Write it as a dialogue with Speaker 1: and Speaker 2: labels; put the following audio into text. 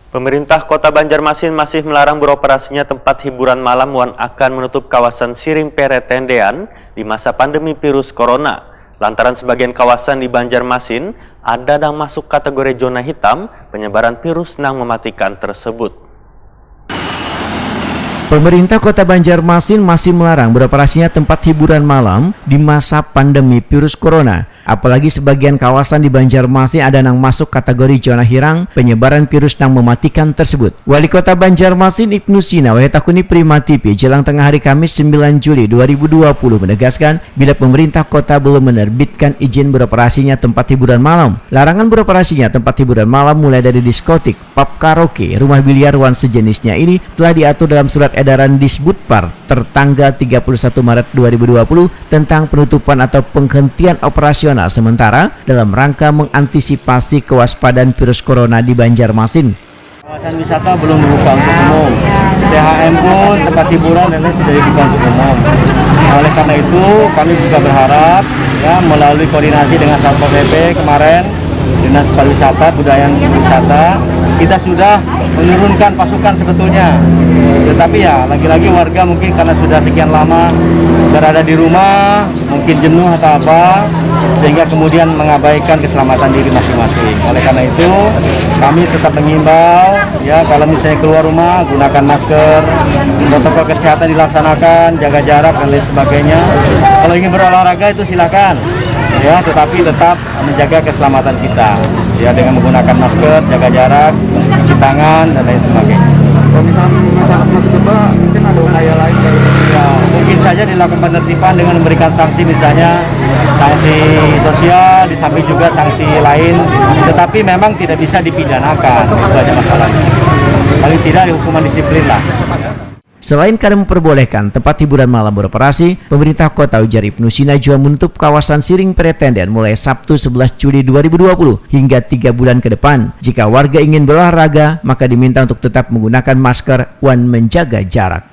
Speaker 1: Pemerintah Kota Banjarmasin masih melarang beroperasinya tempat hiburan malam yang akan menutup kawasan Siring Peretendean di masa pandemi virus corona. Lantaran sebagian kawasan di Banjarmasin ada yang masuk kategori zona hitam penyebaran virus yang mematikan tersebut.
Speaker 2: Pemerintah Kota Banjarmasin masih melarang beroperasinya tempat hiburan malam di masa pandemi virus corona. Apalagi sebagian kawasan di Banjarmasin ada yang masuk kategori zona hitam penyebaran virus yang mematikan tersebut. Wali Kota Banjarmasin Ibnu Sina Wahetakuni Prima TV jelang tengah hari Kamis 9 Juli 2020 menegaskan bila pemerintah kota belum menerbitkan izin beroperasinya tempat hiburan malam. Larangan beroperasinya tempat hiburan malam mulai dari diskotik, pub karaoke, rumah biliar dan sejenisnya ini telah diatur dalam surat edaran Disbudpar tertanggal 31 Maret 2020 tentang penutupan atau penghentian operasional sementara dalam rangka mengantisipasi kewaspadaan virus corona di Banjarmasin.
Speaker 3: Kawasan wisata belum dibuka untuk umum, THM pun tempat hiburan dan lain sudah dibuka untuk umum. Oleh karena itu kami juga berharap ya melalui koordinasi dengan Satpol PP kemarin, Dinas Pariwisata, Budaya dan Wisata, kita sudah menurunkan pasukan sebetulnya. Tetapi ya lagi-lagi warga mungkin karena sudah sekian lama berada di rumah, mungkin jenuh atau apa, sehingga kemudian mengabaikan keselamatan diri masing-masing. Oleh karena itu kami tetap mengimbau ya kalau misalnya keluar rumah gunakan masker, protokol kesehatan dilaksanakan, jaga jarak dan lain sebagainya. Kalau ingin berolahraga itu silakan ya, tetapi tetap menjaga keselamatan kita ya dengan menggunakan masker, jaga jarak, cuci tangan dan lain sebagainya.
Speaker 4: Kalau misalnya masyarakat masih coba, mungkin ada upaya lain
Speaker 3: ya, mungkin saja dilakukan penertiban dengan memberikan sanksi, misalnya sanksi sosial, di samping juga sanksi lain, tetapi memang tidak bisa dipidanakan, itu aja masalahnya. Paling tidak hukuman disiplin lah.
Speaker 2: Selain karena memperbolehkan tempat hiburan malam beroperasi, pemerintah kota ujar Ibnu Sina juga menutup kawasan Siring Peretendean mulai Sabtu 11 Juli 2020 hingga 3 bulan ke depan. Jika warga ingin berolahraga, maka diminta untuk tetap menggunakan masker dan menjaga jarak.